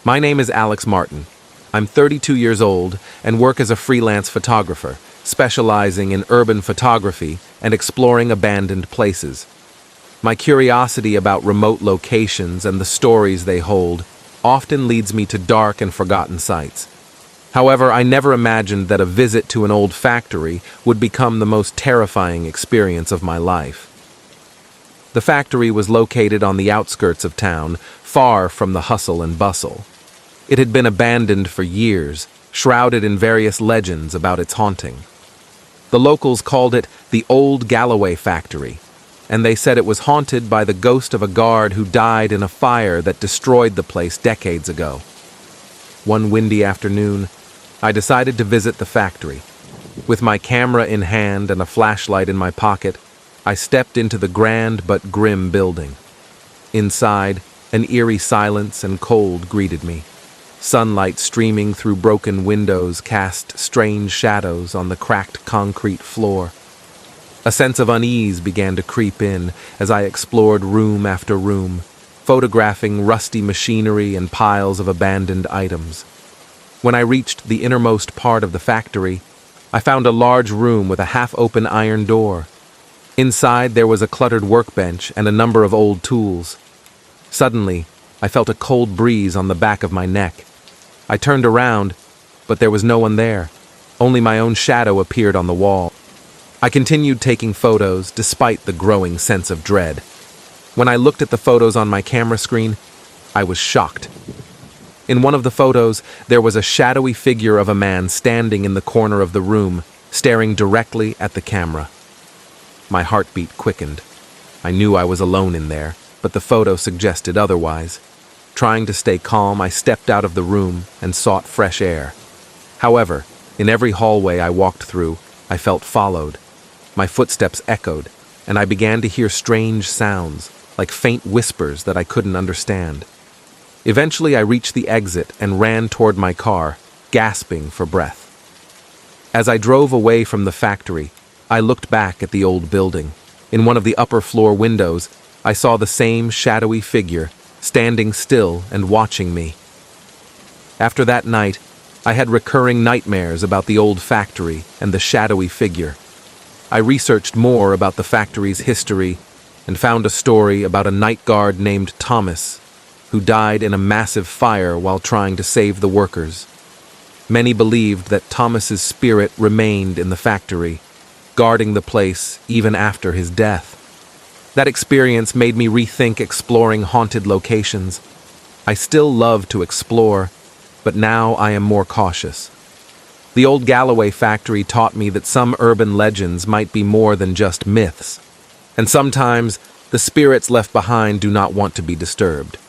My name is Alex Martin. I'm 32 years old and work as a freelance photographer, specializing in urban photography and exploring abandoned places. My curiosity about remote locations and the stories they hold often leads me to dark and forgotten sites. However, I never imagined that a visit to an old factory would become the most terrifying experience of my life. The factory was located on the outskirts of town, far from the hustle and bustle. It had been abandoned for years, shrouded in various legends about its haunting. The locals called it the Old Galloway Factory, and they said it was haunted by the ghost of a guard who died in a fire that destroyed the place decades ago. One windy afternoon, I decided to visit the factory. With my camera in hand and a flashlight in my pocket, I stepped into the grand but grim building. Inside, an eerie silence and cold greeted me. Sunlight streaming through broken windows cast strange shadows on the cracked concrete floor. A sense of unease began to creep in as I explored room after room, photographing rusty machinery and piles of abandoned items. When I reached the innermost part of the factory, I found a large room with a half-open iron door. Inside there was a cluttered workbench and a number of old tools. Suddenly, I felt a cold breeze on the back of my neck. I turned around, but there was no one there. Only my own shadow appeared on the wall. I continued taking photos despite the growing sense of dread. When I looked at the photos on my camera screen, I was shocked. In one of the photos, there was a shadowy figure of a man standing in the corner of the room, staring directly at the camera. My heartbeat quickened. I knew I was alone in there, but the photo suggested otherwise. Trying to stay calm, I stepped out of the room and sought fresh air. However, in every hallway I walked through, I felt followed. My footsteps echoed, and I began to hear strange sounds, like faint whispers that I couldn't understand. Eventually, I reached the exit and ran toward my car, gasping for breath. As I drove away from the factory, I looked back at the old building. In one of the upper floor windows, I saw the same shadowy figure, standing still and watching me. After that night, I had recurring nightmares about the old factory and the shadowy figure. I researched more about the factory's history and found a story about a night guard named Thomas, who died in a massive fire while trying to save the workers. Many believed that Thomas's spirit remained in the factory, guarding the place even after his death. That experience made me rethink exploring haunted locations. I still love to explore, but now I am more cautious. The Old Galloway Factory taught me that some urban legends might be more than just myths, and sometimes the spirits left behind do not want to be disturbed.